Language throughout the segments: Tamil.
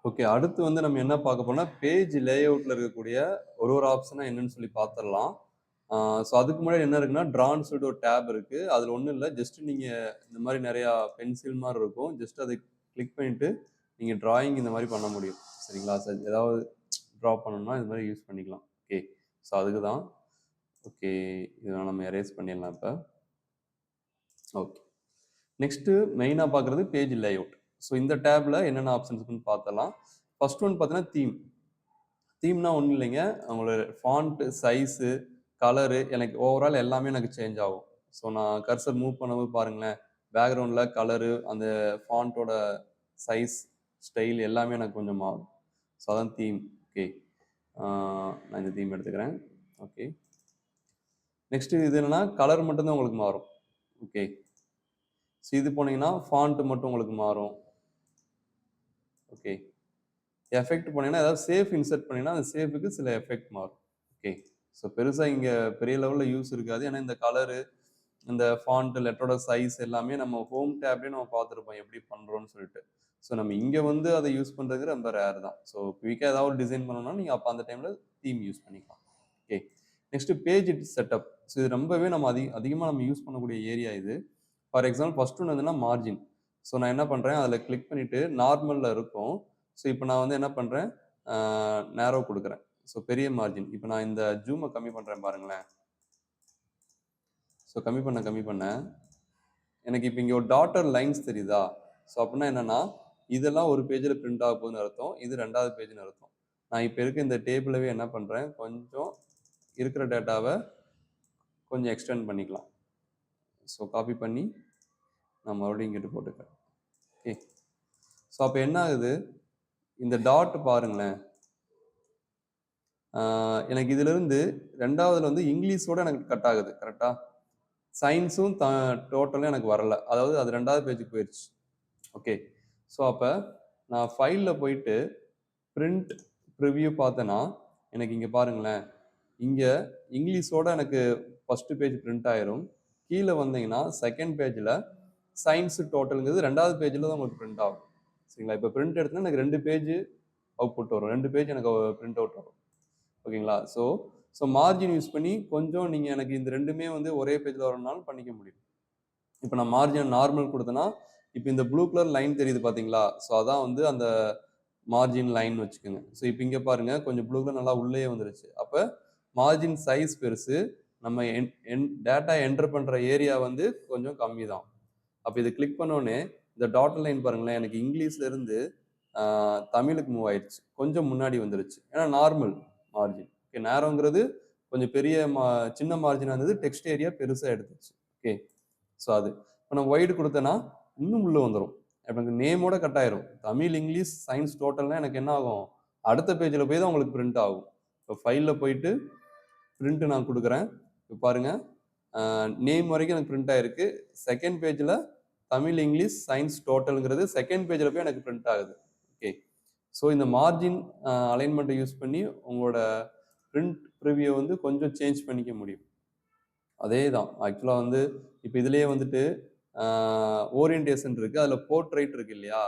ஓகே. அடுத்து வந்து நம்ம என்ன பார்க்க போறோம்னா, பேஜ் லேஅவுட்ல இருக்கக்கூடிய ஒரு ஆப்ஷனா என்னன்னு சொல்லி பார்த்துரலாம். ஆ ஸோ அதுக்கு முன்னாடி என்ன இருக்குன்னா, ட்ரான்னு சொல்லிட்டு ஒரு டேப் இருக்கு. அதுல ஒண்ணும் இல்ல. ஜஸ்ட் நீங்க இந்த மாரி நெறையா பென்சில் மாரி இருக்கும். ஜஸ்ட் அத கிளிக் பண்ணிட்டு, நீங்க டிராயிங் இந்த மாரி பண்ண முடியும். சரிங்களா? ஏதாவது ட்ரா பண்ணணும்னா இது மாரி யூஸ் பண்ணிக்கலாம். ஓகே. ஸோ அதுக்கு தான். ஓகே. இத நம்ம எரேஸ் பண்ணிடலாம் இப்ப. ஓகே. நெக்ஸ்ட்டு மெயினா பார்க்குறது பேஜ் லேஅவுட். ஸோ இந்த டேப்ல என்னென்ன ஆப்ஷன்ஸ் இருக்குன்னு பார்த்தரலாம். ஃபர்ஸ்ட் ஒன் பார்த்தீங்கன்னா தீம். தீம்னா ஒண்ணும் இல்லைங்க. உங்களோட ஃபாண்ட், சைஸு, கலரு எனக்கு ஓவரால் எல்லாமே எனக்கு சேஞ்ச் ஆகும். ஸோ நான் கர்சர் மூவ் பண்ணும்போது பாருங்களேன், பேக்கிரவுண்ட்ல கலரு, அந்த ஃபாண்ட்டோட சைஸ், ஸ்டைல் எல்லாமே எனக்கு கொஞ்சம் மாறும். ஸோ அதான் தீம். ஓகே. நான் இந்த தீம் எடுத்துக்கிறேன். ஓகே. நெக்ஸ்ட் இது என்னன்னா, கலர் மட்டும் தான் உங்களுக்கு மாறும். ஓகே. ஸோ இது போனீங்கன்னா, ஃபாண்ட் மட்டும் உங்களுக்கு மாறும். ஓகே. எஃபெக்ட் போனீங்கன்னா, ஏதாவது சேஃப் இன்சர்ட் பண்ணீங்கன்னா, அந்த சேஃப்க்கு சில எஃபெக்ட் மாறும். ஓகே. ஸோ பெருசா இங்க பெரிய லெவல்ல யூஸ் இருக்காது. ஏன்னா இந்த கலரு, இந்த ஃபாண்ட், லெட்டரோட சைஸ் எல்லாமே நம்ம ஹோம் டேப்லயே நம்ம பார்த்துருப்போம் எப்படி பண்றோம்னு சொல்லிட்டு. ஸோ நம்ம இங்க வந்து அத யூஸ் பண்றது ரொம்ப ரேர் தான். ஸோ குயிக்கா ஏதாவது ஒரு டிசைன் பண்ணணும்னா, நீங்க அப்ப அந்த டைம்ல தீம் யூஸ் பண்ணிக்கலாம். Okay. Next page setup. So இது ரொம்பவே நம்ம அதிகமா நம்ம யூஸ் பண்ணக்கூடிய ஏரியா இது. ஃபார் எக்ஸாம்பிள் ஃபர்ஸ்ட் ஒன் என்னன்னா மார்ஜின். ஸோ நான் என்ன பண்றேன், அதில கிளிக் பண்ணிட்டு நார்மல்ல இருக்கும். ஸோ இப்ப நான் வந்து என்ன பண்றேன், நேரோ குடுக்குறேன். ஸோ பெரிய மார்ஜின். இப்ப நான் இந்த ஜூம கம்மி பண்றேன் பாருங்களேன். ஸோ கம்மி பண்ண எனக்கு இப்ப இங்க ஒரு டாட்டர் லைன்ஸ் தெரியுதா? ஸோ அப்டின்னா என்னன்னா, இதெல்லாம் ஒரு பேஜ்ல பிரிண்ட் ஆக போகுதுன்னு அர்த்தம். இது 2வது பேஜ்ன்னு அர்த்தம். நான் இப்ப இருக்க இந்த டேபிளவே என்ன பண்றேன், கொஞ்சம் இருக்கிற டேட்டாவ கொஞ்சம் எக்ஸ்டெண்ட் பண்ணிக்கலாம். ஸோ காப்பி பண்ணி நான் மறுபடியும் இங்கிட்டு போட்டுக்கிறேன். ஓகே. ஸோ அப்ப என்ன ஆகுது, இந்த டாட் பாருங்களேன். எனக்கு இதிலிருந்து 2வதுல வந்து இங்கிலீஷோட எனக்கு கட் ஆகுது. கரெக்ட்டா? சயின்ஸும் டோட்டலும் எனக்கு வரல. அதாவது அது 2வது பேஜ்க்கு போயிருச்சு. ஓகே. ஸோ அப்ப நான் ஃபைல்ல போயிட்டு பிரிண்ட் பிரிவ்யூ பார்த்தேன்னா, எனக்கு இங்க பாருங்களேன். இங்க இங்கிலீஷோட எனக்கு ஃபர்ஸ்ட் பேஜ் பிரிண்ட் ஆயிரும். கீழ வந்தீங்கன்னா, 2ண்ட் பேஜ்ல சயின்ஸ் டோட்டல்ங்கிறது 2வது பேஜ்ல தான் உங்களுக்கு பிரிண்ட் ஆகும். சரிங்களா? இப்ப பிரிண்ட் எடுத்தா எனக்கு 2 பேஜ் அவுட்புட் வரும். 2 பேஜ் எனக்கு பிரிண்ட் அவுட் வரும். ஓகேங்களா? ஸோ ஸோ மார்ஜின் யூஸ் பண்ணி கொஞ்சம் நீங்க எனக்கு இந்த 2மே வந்து ஒரே பேஜ்ல வரணும்னாலும் பண்ணிக்க முடியும். இப்ப நான் மார்ஜின் நார்மல் குடுத்தேன்னா, இப்ப இந்த ப்ளூ கலர் லைன் தெரியுது பார்த்தீங்களா? ஸோ அதான் வந்து அந்த மார்ஜின் லைன் வச்சுக்கோங்க. ஸோ இப்ப இங்க பாருங்க கொஞ்சம் ப்ளூ கலர் நல்லா உள்ளேயே வந்துருச்சு. அப்ப மார்ஜின் சைஸ் பெருசு. நம்ம டேட்டா என்டர் பண்ற ஏரியா வந்து கொஞ்சம் கம்மி தான். அப்ப இத கிளிக் பண்ணோனே, இந்த டாட்டட் லைன் பாருங்களேன், எனக்கு இங்கிலீஷ்ல இருந்து அ தமிழுக்கு மூவ் ஆயிருச்சு. கொஞ்சம் முன்னாடி வந்துருச்சு. ஏன்னா நார்மல் மார்ஜின். ஓகே நேரோங்கிறது கொஞ்சம் பெரிய சின்ன மார்ஜினா இருந்தது. டெக்ஸ்ட் ஏரியா பெருசா எடுத்துச்சு. ஓகே. ஸோ அது. இப்ப நான் ஒய்டு குடுத்தேன்னா, இன்னும் உள்ள வந்துரும். எனக்கு நேமோட கட் ஆயிரும். தமிழ், இங்கிலீஷ், சயன்ஸ் டோட்டல்னா எனக்கு என்ன ஆகும்? அடுத்த பேஜ்ல போய் தான் உங்களுக்கு பிரிண்ட் ஆகும். இப்ப ஃபைல்ல போயிட்டு பிரிண்ட் நான் குடுக்குறேன். இப்ப பாருங்க. நேம் வரைக்கும் எனக்கு பிரிண்ட் ஆயிருக்கு. 2ண்ட் பேஜ்ல தமிழ், இங்கிலீஷ், சயன்ஸ் டோட்டல்ங்கிறது 2ண்ட் பேஜ்ல போய் எனக்கு பிரிண்ட் ஆகுது. ஓகே. ஸோ இந்த மார்ஜின் அலைன்மெண்ட்ட யூஸ் பண்ணி உங்களோட பிரிண்ட் ப்ரிவியூ வந்து கொஞ்சம் சேஞ்ச் பண்ணிக்க முடியும். அதேதான். ஆக்சுவலா வந்து இப்ப இதுலயே வந்துட்டு ஓரியன்டேஷன் இருக்கு. அதுல போர்ட்ரைட் இருக்கு இல்லையா?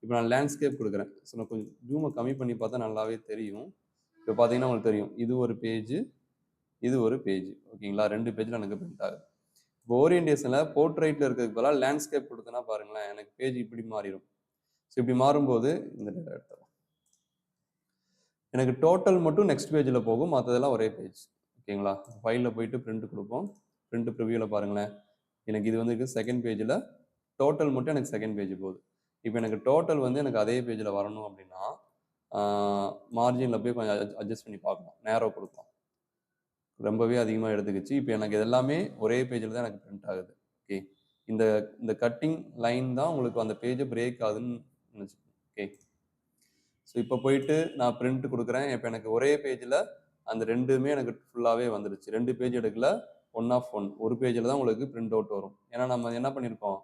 இப்ப நான் லேண்ட்ஸ்கேப் குடுக்குறேன். ஸோ நான் கொஞ்சம் ஜூம கம்மி பண்ணி பார்த்தா நல்லாவே தெரியும். இப்ப பார்த்தீங்கன்னா உங்களுக்கு தெரியும். இது ஒரு பேஜ், இது ஒரு பேஜ். ஓகேங்களா? 2 பேஜ்ல எனக்கு பிரிண்ட் ஆகுது. இப்போ ஓரியன்டேஷன்ல போர்ட்ரைட்ல இருக்கிறதுக்கு பதிலா லேண்ட்ஸ்கேப் குடுத்தேன்னா பாருங்களேன், எனக்கு பேஜ் இப்படி மாறிரும். ஸோ இப்படி மாறும்போது இந்த டேட்டா எடுத்துறலாம். எனக்கு டோட்டல் மட்டும் நெக்ஸ்ட் பேஜ்ல போகும். மத்ததெல்லாம் ஒரே பேஜ். ஓகேங்களா? ஃபைல்ல போயிட்டு பிரிண்ட் குடுப்போம். பிரிண்ட் ப்ரிவியூல பாருங்களேன். எனக்கு இது வந்து 2ண்ட் பேஜ்ல டோட்டல் மட்டும் எனக்கு 2ண்ட் பேஜ் போகுது. இப்ப எனக்கு டோட்டல் வந்து எனக்கு அதே பேஜ்ல வரணும் அப்படின்னா, ஆ மார்ஜின்ல போய் கொஞ்சம் அட்ஜஸ்ட் பண்ணி பார்க்கணும். நேரோ குடுக்கலாம். ரொம்பவே அதிகமா எடுத்துக்கிச்சு. இப்ப எனக்கு இது எல்லாமே ஒரே பேஜ்ல தான் எனக்கு பிரிண்ட் ஆகுது. ஓகே. இந்த இந்த கட்டிங் லைன் தான் உங்களுக்கு அந்த பேஜ பிரேக் ஆகுதுன்னு நெனச்சுக்கோங்க. ஓகே. ஸோ இப்ப போயிட்டு நான் பிரிண்ட் குடுக்குறேன். இப்ப எனக்கு ஒரே பேஜ்ல அந்த 2மே எனக்கு ஃபுல்லாவே வந்துருச்சு. 2 பேஜ் எடுக்கல. One of one. ஒரு பேஜ்ல தான் உங்களுக்கு பிரிண்ட் அவுட் வரும். ஏன்னா நம்ம என்ன பண்ணியிருக்கோம்?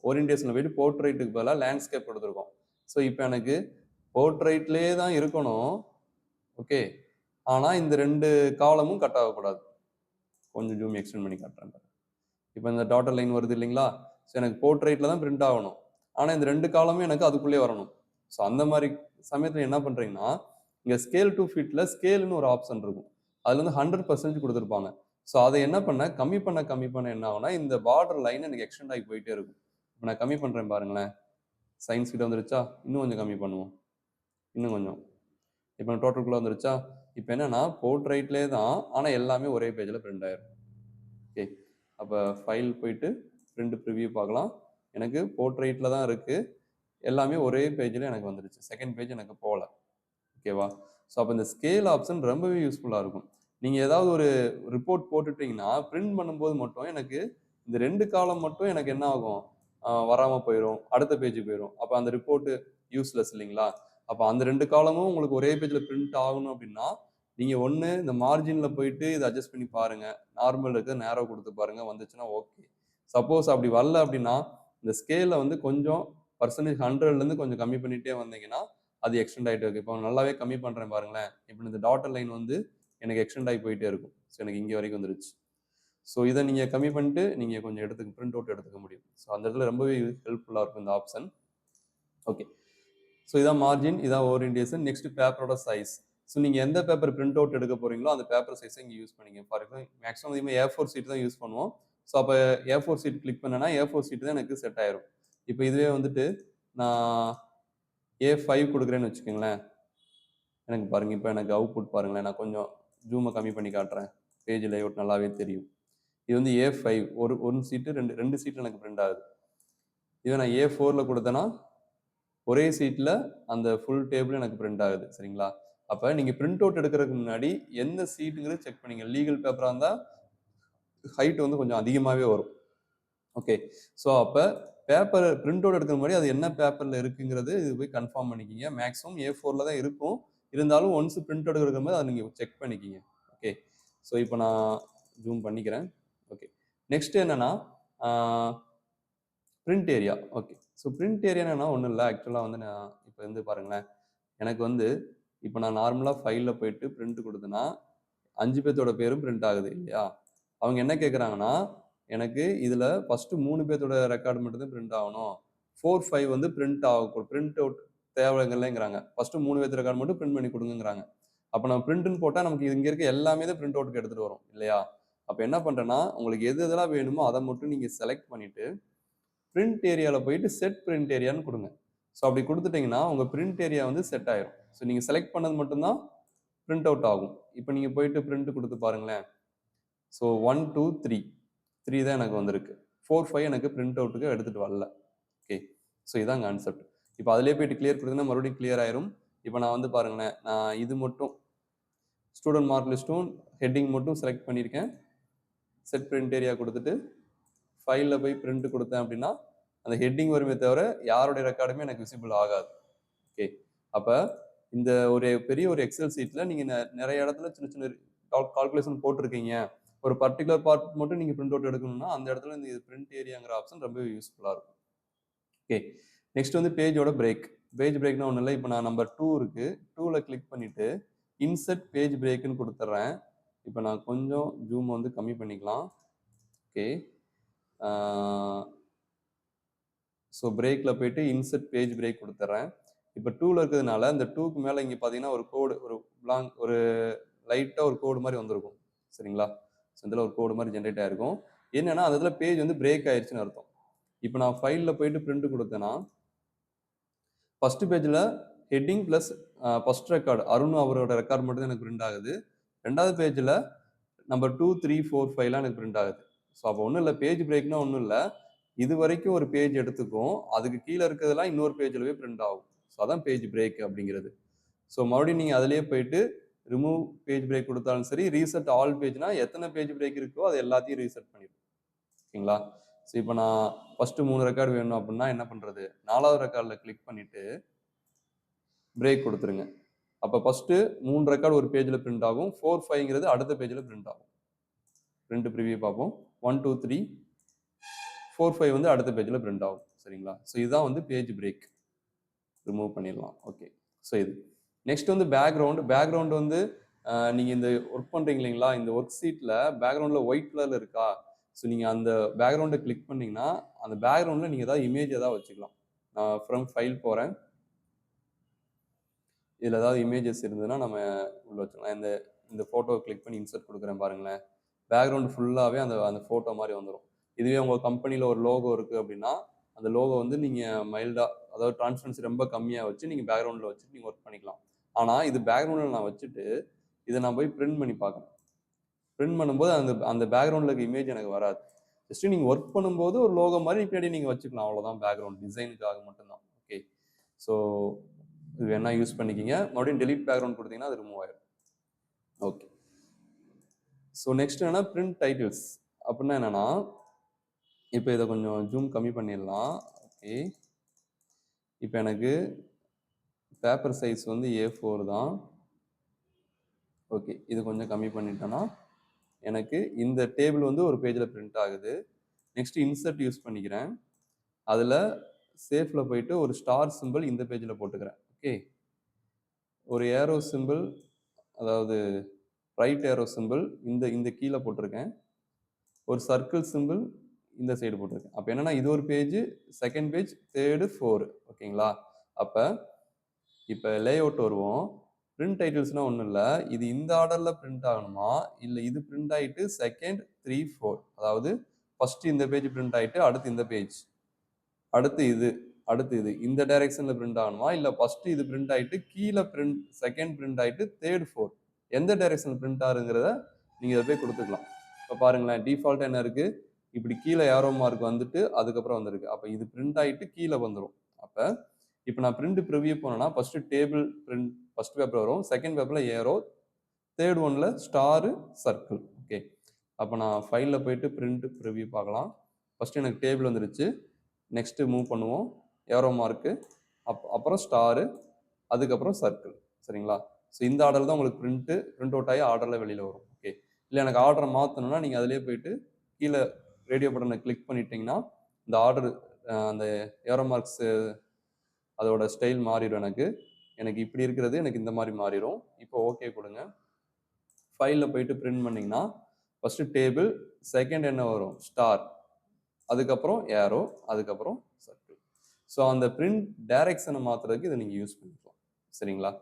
ஓரியன்டேஷன்ல போயிட்டு போர்ட்ரைட்டுக்கு பதிலா லேண்ட்ஸ்கேப் கொடுத்துருக்கோம். ஸோ இப்ப எனக்கு போர்ட்ரைட்லயே தான் இருக்கணும். ஓகே. ஆனா இந்த 2 காலமும் கட் ஆகக்கூடாது. கொஞ்சம் ஜூம் எக்ஸ்டெண்ட் பண்ணி காட்டுறேன் பாருங்க. இப்ப இந்த டாட்டட் லைன் வருது இல்லைங்களா? ஸோ எனக்கு போர்ட்ரைட்ல தான் பிரிண்ட் ஆகணும். ஆனா இந்த 2 காலமும் எனக்கு அதுக்குள்ளயே வரணும். ஸோ அந்த மாதிரி சமயத்தில் என்ன பண்ணுறீங்கன்னா, இங்கே ஸ்கேல் டு ஃபிட்டில் ஸ்கேல்னு ஒரு ஆப்ஷன் இருக்கும். அதில் வந்து 100% கொடுத்துருப்பாங்க. ஸோ அதை என்ன பண்ண கம்மி பண்ண கம்மி பண்ண என்ன ஆகும்னா, இந்த பார்டர் லைன் எனக்கு எக்ஸ்டெண்ட் ஆகி போயிட்டே இருக்கும். இப்போ நான் கம்மி பண்ணுறேன் பாருங்களேன். சயின்ஸ் கிட்ட வந்துருச்சா? இன்னும் கொஞ்சம் கம்மி பண்ணுவோம். இன்னும் கொஞ்சம். இப்போ டோட்டலுக்குள்ள வந்துருச்சா? இப்போ என்னன்னா போர்ட்ரைட்லேயே தான், ஆனால் எல்லாமே ஒரே பேஜில் பிரிண்ட் ஆயிரும். ஓகே, அப்போ ஃபைல் போயிட்டு பிரிண்ட் ப்ரிவியூ பார்க்கலாம். எனக்கு போர்ட்ரைட்டில் தான் இருக்குது, எல்லாமே ஒரே பேஜில் எனக்கு வந்துருச்சு. செகண்ட் பேஜ் எனக்கு போகல. ஓகேவா? ஸோ அப்போ இந்த ஸ்கேல் ஆப்ஷன் ரொம்பவே யூஸ்ஃபுல்லாக இருக்கும். நீங்கள் ஏதாவது ஒரு ரிப்போர்ட் போட்டுட்டீங்கன்னா பிரிண்ட் பண்ணும்போது மட்டும் எனக்கு இந்த 2 காலம் மட்டும் எனக்கு என்ன ஆகும், வராமல் போயிடும், அடுத்த பேஜ் போயிடும். அப்போ அந்த ரிப்போர்ட்டு யூஸ்லெஸ் இல்லைங்களா? அப்போ அந்த 2 காலமும் உங்களுக்கு ஒரே பேஜில் பிரிண்ட் ஆகணும் அப்படின்னா, நீங்கள் ஒன்று இந்த மார்ஜினில் போயிட்டு இதை அட்ஜஸ்ட் பண்ணி பாருங்கள். நார்மல் இருக்குது நேரோ கொடுத்து பாருங்கள், வந்துச்சுன்னா ஓகே. சப்போஸ் அப்படி வரல அப்படின்னா, இந்த ஸ்கேலில் வந்து கொஞ்சம் பர்சன்டேஜ் 100லேருந்து கொஞ்சம் கம்மி பண்ணிகிட்டே வந்தீங்கன்னா அது எக்ஸ்டெண்ட் ஆகிட்டே இருக்கும். இப்போ நல்லாவே கம்மி பண்ணுறேன் பாருங்களேன். இப்போ இந்த டாட்டர் லைன் வந்து எனக்கு எக்ஸ்டெண்ட் ஆகி போயிட்டே இருக்கும். ஸோ எனக்கு இங்கே வரைக்கும் வந்துருச்சு. ஸோ இதை நீங்கள் கம்மி பண்ணிட்டு நீங்கள் கொஞ்சம் பிரிண்ட் அவுட் எடுத்துக்க முடியும். ஸோ அந்த இடத்துல ரொம்பவே ஹெல்ப்ஃபுல்லாக இருக்கும் இந்த ஆப்ஷன். ஓகே, ஸோ இதான் மார்ஜின், இதான் ஓரியன்டேஷன். நெக்ஸ்ட் பேப்பரோட சைஸ். ஸோ நீங்கள் எந்த பேப்பர் பிரிண்ட் அவுட் எடுக்க போகிறீங்களோ அந்த பேப்பர் சைஸை இங்கே யூஸ் பண்ணிங்க. ஃபார் எக்ஸாம்பிள் மேக்ஸிமம் அதிகமாக A4 சீட் தான் யூஸ் பண்ணுவோம். ஸோ அப்போ A4 சீட் கிளிக் பண்ணேன்னா A4 சீட் தான் எனக்கு செட் ஆயிரும். இப்போ இதுவே வந்துட்டு நான் A5 கொடுக்குறேன்னு வச்சுக்கோங்களேன். எனக்கு பாருங்க, இப்போ எனக்கு அவுட்புட் பாருங்களேன். நான் கொஞ்சம் ஜூமை கம்மி பண்ணி காட்டுறேன். பேஜ் லேஅவுட் நல்லாவே தெரியும். இது வந்து A5 ஒரு சீட்டு ரெண்டு சீட் எனக்கு பிரிண்ட் ஆகுது. இதை நான் A4ல கொடுத்தேன்னா ஒரே சீட்டில் அந்த ஃபுல் டேபிள் எனக்கு பிரிண்ட் ஆகுது. சரிங்களா? அப்போ நீங்கள் பிரிண்ட் அவுட் எடுக்கிறதுக்கு முன்னாடி எந்த சீட்டுங்கிறது செக் பண்ணிங்க. லீகல் பேப்பராக இருந்தால் ஹைட் வந்து கொஞ்சம் அதிகமாகவே வரும். ஓகே, ஸோ அப்போ பேப்பர் பிரிண்ட் அவுட் எடுக்கிற மாதிரி அது என்ன பேப்பரில் இருக்குங்கிறது இது போய் கன்ஃபார்ம் பண்ணிக்கிங்க. மேக்ஸிமம் A4ல தான் இருக்கும். இருந்தாலும் ஒன்ஸ் பிரிண்ட் அவுட் எடுக்கிற மாதிரி அதை நீங்கள் செக் பண்ணிக்கிங்க. ஓகே, ஸோ இப்போ நான் ஜூம் பண்ணிக்கிறேன். ஓகே, நெக்ஸ்ட் என்னன்னா print area. Okay, so print ஏரியானா ஒன்றும் இல்லை. ஆக்சுவலாக வந்து நான் இப்போ வந்து பாருங்களேன், எனக்கு வந்து இப்போ நான் நார்மலாக ஃபைலில் போயிட்டு பிரிண்ட் கொடுத்தேன்னா 5 பேர்த்தோட பேரும் பிரிண்ட் ஆகுது இல்லையா? அவங்க என்ன கேட்குறாங்கன்னா, எனக்கு இதில் ஃபஸ்ட்டு 3 பேர்த்தோட ரெக்கார்டு மட்டும் தான் பிரிண்ட் ஆகணும். 4, 5 வந்து பிரிண்ட் பிரிண்ட் அவுட் தேவைங்கள்ங்கிறாங்க. ஃபஸ்ட்டு 3 பேர்த்து ரெக்கார்டு மட்டும் பிரிண்ட் பண்ணி கொடுங்கங்கிறாங்க. அப்போ நம்ம பிரிண்ட்னு போட்டால் நமக்கு இங்கே இருக்க எல்லாமே தான் பிரிண்ட் அவுட்டுக்கு எடுத்துகிட்டு வரும் இல்லையா? அப்போ என்ன பண்ணுறேன்னா, உங்களுக்கு எது எதெல்லாம் வேணுமோ அதை மட்டும் நீங்கள் செலக்ட் பண்ணிவிட்டு பிரிண்ட் ஏரியாவில் போயிட்டு செட் பிரிண்ட் ஏரியான்னு கொடுங்க. ஸோ அப்படி கொடுத்துட்டிங்கன்னா உங்கள் பிரிண்ட் ஏரியா வந்து செட் ஆயிரும். ஸோ நீங்கள் செலக்ட் பண்ணது மட்டும்தான் பிரிண்ட் அவுட் ஆகும். இப்போ நீங்கள் போயிட்டு பிரிண்ட் கொடுத்து பாருங்களேன். ஸோ 1, 2, 3 தான் எனக்கு வந்திருக்கு. 4, 5 எனக்கு பிரிண்ட் அவுட்டுக்கு எடுத்துகிட்டு வரல. ஓகே, ஸோ இதான் கான்செப்ட். இப்போ அதிலே போயிட்டு கிளியர் கொடுத்தீங்கன்னா மறுபடியும் கிளியர் ஆயிரும். இப்போ நான் வந்து பாருங்களேன், நான் இது மட்டும் ஸ்டூடெண்ட் மார்க் லிஸ்ட்டும் ஹெட்டிங் மட்டும் செலக்ட் பண்ணியிருக்கேன். செட் பிரிண்ட் ஏரியா கொடுத்துட்டு ஃபைலில் போய் பிரிண்ட் கொடுத்தேன் அப்படின்னா அந்த ஹெட்டிங் வருமே தவிர யாருடைய ரெக்கார்டுமே எனக்கு விசிபிள் ஆகாது. ஓகே, அப்போ இந்த ஒரு பெரிய ஒரு எக்ஸல் சீட்டில் நீங்கள் நிறைய இடத்துல சின்ன சின்ன கால்குலேஷன் போட்டிருக்கீங்க. ஒரு பர்டிகுலர் பார்ட் மட்டும் நீங்கள் பிரிண்ட் அவுட் எடுக்கணும்னா அந்த இடத்துல இந்த பிரிண்ட் ஏரியாங்கிற ஆப்ஷன் ரொம்ப யூஸ்ஃபுல்லாக இருக்கும். ஓகே, நெக்ஸ்ட் வந்து பேஜோட பிரேக். பேஜ் பிரேக்னா ஒன்றும் இல்லை. இப்போ நான் நம்பர் 2 இருக்குது, 2ல் கிளிக் பண்ணிவிட்டு இன்செர்ட் பேஜ் பிரேக்குன்னு கொடுத்துட்றேன். இப்போ நான் கொஞ்சம் ஜூம் வந்து கம்மி பண்ணிக்கலாம். ஓகே, ஸோ பிரேக்கில் போயிட்டு இன்செர்ட் பேஜ் பிரேக் கொடுத்துட்றேன். இப்போ 2ல் இருக்கிறதுனால இந்த 2க்கு மேலே இங்கே பார்த்தீங்கன்னா ஒரு கோடு, ஒரு லைட்டாக ஒரு கோடு மாதிரி வந்திருக்கும். சரிங்களா? ஸோ இதில் ஒரு கோடு மாதிரி ஜென்ரேட் ஆகிருக்கும். என்னன்னா அந்த இடத்துல பேஜ் வந்து பிரேக் ஆயிடுச்சுன்னு அர்த்தம். இப்போ நான் ஃபைலில் போயிட்டு பிரிண்ட் கொடுத்தேன்னா ஃபர்ஸ்ட் பேஜில் heading plus first record Arun அவரோட ரெக்கார்டு மட்டும் தான் எனக்கு பிரிண்ட் ஆகுது. 2வது பேஜில் நம்பர் 2, 3, 4, 5லாம் எனக்கு பிரிண்ட் ஆகுது. ஸோ அப்போ ஒன்றும் இல்லை, பேஜ் பிரேக்னா ஒன்றும் இல்லை. இது வரைக்கும் ஒரு பேஜ் எடுத்துக்கும், அதுக்கு கீழே இருக்கிறதெல்லாம் இன்னொரு பேஜில் போய் பிரிண்ட் ஆகும். ஸோ அதான் பேஜ் பிரேக் அப்படிங்கிறது. ஸோ மறுபடியும் நீங்கள் அதிலேயே போயிட்டு ரிமூவ் பேஜ் பிரேக் கொடுத்தாலும் சரி, ரீசெட் ஆல் பேஜ்னா எத்தனை பேஜ் பிரேக் இருக்கோ அது எல்லாத்தையும் ரீசெட் பண்ணிடும். ஓகேங்களா? ஸோ இப்போ நான் ஃபஸ்ட்டு 3 ரெக்கார்டு வேணும் அப்படின்னா என்ன பண்ணுறது, 4வது ரெக்கார்டில் கிளிக் பண்ணிவிட்டு பிரேக் கொடுத்துருங்க. அப்போ ஃபஸ்ட்டு 3 ரெக்கார்டு ஒரு பேஜில் பிரிண்ட் ஆகும். 4, 5ங்கிறது அடுத்த பேஜில் பிரிண்ட் ஆகும். பிரிண்ட் ப்ரிவியூ பார்ப்போம். 1, 2, 3, 4, 5 வந்து அடுத்த பேஜில் பிரிண்ட் ஆகும். சரிங்களா? ஸோ இதுதான் வந்து பேஜ் பிரேக். ரிமூவ் பண்ணிடலாம். ஓகே, ஸோ இது நெக்ஸ்ட் வந்து பேக்ரவுண்ட் வந்து நீங்கள் இந்த ஒர்க் பண்ணுறீங்க இல்லைங்களா, இந்த ஒர்க் ஷீட்டில் பேக்ரவுண்டில் ஒயிட் கலரில் இருக்கா. ஸோ நீங்கள் அந்த பேக்ரவுண்டை கிளிக் பண்ணிங்கன்னா அந்த பேக்ரவுண்டில் நீங்கள் ஏதாவது இமேஜ் ஏதாவது வச்சுக்கலாம். நான் ஃப்ரம் ஃபைல் போகிறேன். இதில் ஏதாவது இமேஜஸ் இருந்ததுன்னா நம்ம உள்ள வச்சுக்கலாம். இந்த இந்த ஃபோட்டோ கிளிக் பண்ணி இன்சர்ட் கொடுக்குறேன் பாருங்களேன். பேக்ரவுண்ட் ஃபுல்லாகவே அந்த அந்த ஃபோட்டோ மாதிரி வந்துடும். இதுவே உங்கள் கம்பெனியில் ஒரு லோகோ இருக்குது அப்படின்னா அந்த லோகோ வந்து நீங்கள் மைல்டாக, அதாவது டிரான்ஸ்பரன்சி ரொம்ப கம்மியாக வச்சு நீங்கள் பேக்ரவுண்டில் வச்சுட்டு நீங்கள் ஒர்க் பண்ணிக்கலாம். ஆனால் இது பேக்ரவுண்டில் நான் வச்சுட்டு இதை நான் போய் பிரிண்ட் பண்ணி பார்க்குறேன். பிரிண்ட் பண்ணும்போது அந்த அந்த பேக்ரவுண்டில் இருக்க இமேஜ் எனக்கு வராது. ஜஸ்ட் நீங்கள் ஒர்க் பண்ணும்போது ஒரு லோகோ மாதிரி பின்னாடி நீங்கள் வச்சுக்கலாம், அவ்வளோதான். பேக்ரவுண்ட் டிசைனுக்காக மட்டும்தான். ஓகே, ஸோ இது வேணா யூஸ் பண்ணிக்கிங்க. மறுபடியும் டெலிட் பேக்ரவுண்ட் கொடுத்தீங்கன்னா அது ரிமூவ் ஆயிடும். ஓகே, ஸோ நெக்ஸ்ட் என்னன்னா பிரிண்ட் டைட்டில்ஸ். அப்படின்னா என்னன்னா, இப்போ இதை கொஞ்சம் ஜூம் கம்மி பண்ணிடலாம். ஓகே, இப்போ எனக்கு பேப்பர் சைஸ் வந்து A4 தான். ஓகே, இது கொஞ்சம் கம்மி பண்ணிட்டேன்னா எனக்கு இந்த டேபிள் வந்து ஒரு பேஜில் பிரிண்ட் ஆகுது. நெக்ஸ்ட் இன்சர்ட் யூஸ் பண்ணிக்கிறேன். அதில் சேஃபில் போயிட்டு ஒரு ஸ்டார் சிம்பிள் இந்த பேஜில் போட்டுக்கிறேன். ஓகே, ஒரு ஏரோ சிம்பிள், அதாவது ரைட் ஏரோ சிம்பிள் இந்த இந்த கீழே போட்டிருக்கேன். ஒரு சர்க்கிள் சிம்பிள் இந்த சைடு போட்டிருக்கேன். அப்போ என்னன்னா இது ஒரு பேஜ், செகண்ட் பேஜ், தேர்டு, 4. ஓகேங்களா? அப்போ இப்போ லே அவுட் வருவோம். பிரிண்ட் டைட்டில்ஸ்னால் ஒன்றும் இல்லை, இது இந்த ஆர்டரில் பிரிண்ட் ஆகணுமா இல்லை இது பிரிண்ட் ஆகிட்டு செகண்ட், 3, 4, அதாவது ஃபர்ஸ்ட் இந்த பேஜ் பிரிண்ட் ஆகிட்டு அடுத்து இந்த பேஜ், அடுத்து இது, அடுத்து இது, இந்த டைரக்ஷனில் பிரிண்ட் ஆகணுமா இல்லை ஃபர்ஸ்ட் இது பிரிண்ட் ஆகிட்டு கீழே பிரிண்ட், செகண்ட் பிரிண்ட் ஆகிட்டு தேர்ட், 4, எந்த டைரக்ஷன் பிரிண்ட் ஆகுங்கிறத நீங்கள் இதை போய் கொடுத்துக்கலாம். இப்போ பாருங்களேன், டிஃபால்ட் என்ன இருக்குது, இப்படி கீழே ஏரோ மார்க் வந்துட்டு அதுக்கப்புறம் வந்திருக்கு. அப்போ இது பிரிண்ட் ஆகிட்டு கீழே வந்துடும். அப்போ இப்போ நான் பிரிண்ட் ப்ரிவியூ போனேன்னா first table print first paper வரும், செகண்ட் பேப்பரில் ஏரோ, தேர்ட் ஒன்ல ஸ்டாரு, சர்க்கிள். ஓகே, அப்போ நான் ஃபைலில் போயிட்டு பிரிண்ட் ப்ரிவியூ பார்க்கலாம். ஃபர்ஸ்ட் எனக்கு டேபிள் வந்துருச்சு. நெக்ஸ்ட்டு மூவ் பண்ணுவோம், ஏரோ மார்க்கு, அப்புறம் ஸ்டாரு, அதுக்கப்புறம் சர்க்கிள். சரிங்களா? ஸோ இந்த ஆர்டர் தான் உங்களுக்கு பிரிண்ட் அவுட் ஆகி ஆர்டரில் வெளியில் வரும். ஓகே, இல்லை எனக்கு ஆர்டரை மாற்றணும்னா நீங்கள் அதிலே போயிட்டு கீழே ரேடியோ பட்டனை கிளிக் பண்ணிட்டீங்கன்னா இந்த ஆர்டர், அந்த ஏரோ மார்க்ஸ் அதோட ஸ்டைல் மாறிடும். எனக்கு இப்படி இருக்கிறது எனக்கு இந்த மாதிரி மாறிடும். இப்போ ஓகே கொடுங்க. ஃபைலில் போயிட்டு பிரிண்ட் பண்ணிங்கன்னா ஃபஸ்ட்டு டேபிள், செகண்ட் என்ன வரும், ஸ்டார், அதுக்கப்புறம் ஏரோ, அதுக்கப்புறம் சர்க்கிள். ஸோ அந்த பிரிண்ட் டைரக்ஷனை மாற்றுறதுக்கு இதை நீங்கள் யூஸ் பண்ணிக்கலாம். சரிங்களா?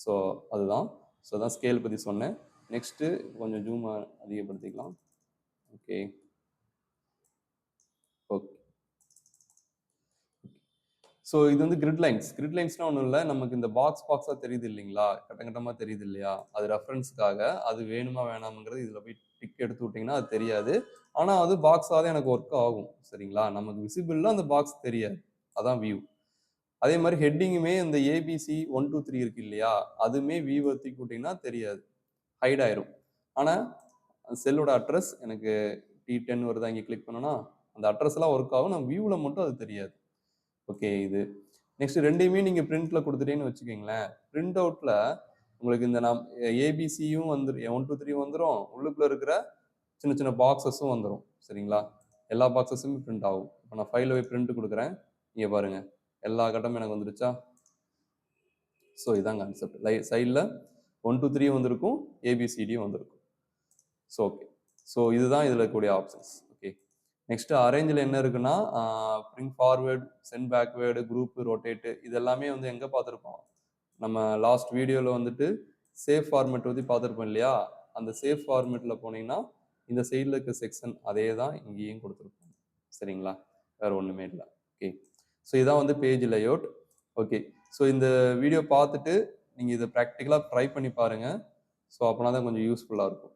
ஸோ அதுதான். ஸோ அதான் ஸ்கேல் பற்றி சொன்னேன். நெக்ஸ்ட்டு கொஞ்சம் ஜூம் அதிகப்படுத்திக்கலாம். ஓகே ஓகே ஸோ இது வந்து கிரிட் லைன்ஸ். கிரிட் லைன்ஸ்னால் ஒன்றும் இல்லை, நமக்கு இந்த பாக்ஸாக தெரியுது இல்லைங்களா, கட்டமாக தெரியுது இல்லையா, அது ரெஃபரன்ஸுக்காக. அது வேணுமா வேணாமுங்கிறது இதில் போய் டிக் எடுத்து விட்டிங்கன்னா அது தெரியாது. ஆனால் அது பாக்ஸாக தான் எனக்கு ஒர்க் ஆகும். சரிங்களா? நமக்கு விசிபிளில் அந்த பாக்ஸ் தெரியாது, அதான் வியூ. அதே மாதிரி ஹெட்டிங்குமே இந்த ஏபிசி 1, 2, 3 இருக்கு இல்லையா, அதுவுமே வியூவை தூக்கி விட்டிங்கன்னா தெரியாது, ஹைட் ஆயிரும். ஆனால் செல்லோட அட்ரஸ் எனக்கு T10 வருதா, இங்கே கிளிக் பண்ணோன்னா அந்த அட்ரஸ்லாம் ஒர்க் ஆகும், நம்ம வியூவில் மட்டும் அது தெரியாது. ஓகே, இது நெக்ஸ்ட் ரெண்டையுமே நீங்கள் பிரிண்ட்டில் கொடுத்துட்டேன்னு வச்சுக்கிங்களேன், பிரிண்ட் அவுட்டில் உங்களுக்கு இந்த நான் ஏபிசியும் வந்து 1, 2, 3 வந்துடும், உள்ளுக்குள்ளே இருக்கிற சின்ன சின்ன பாக்ஸஸும் வந்துடும். சரிங்களா? எல்லா பாக்ஸஸுமே பிரிண்ட் ஆகும். இப்போ நான் ஃபைலில் போய் பிரிண்ட் கொடுக்குறேன், இங்கே பாருங்கள் எல்லா கட்டமும் எனக்கு வந்துருச்சா? ஸோ இதான் கான்செப்ட். சைடில் 1, 2, 3 வந்திருக்கும், ஏபிசிடியும் வந்திருக்கும். ஸோ ஓகே, ஸோ இதுதான் இதில் இருக்கக்கூடிய ஆப்ஷன்ஸ். ஓகே, நெக்ஸ்ட் அரேஞ்சில் என்ன இருக்குன்னா, bring forward, send backward, group, rotate, இது எல்லாமே வந்து எங்கே பார்த்துருப்போம், நம்ம லாஸ்ட் வீடியோவில் வந்துட்டு சேஃப் ஃபார்மேட் பற்றி பார்த்துருப்போம் இல்லையா, அந்த சேஃப் ஃபார்மேட்டில் போனீங்கன்னா இந்த சைடில் இருக்க செக்ஷன் அதே தான் இங்கேயும் கொடுத்துருப்போம். சரிங்களா? வேறு ஒன்றுமே இல்லை. ஓகே, ஸோ இதான் வந்து பேஜ் லேஅவுட். ஓகே, ஸோ இந்த வீடியோ பார்த்துட்டு நீங்கள் இதை ப்ராக்டிக்கலாக ட்ரை பண்ணி பாருங்கள். ஸோ அப்படின்னா தான் கொஞ்சம் யூஸ்ஃபுல்லாக இருக்கும்.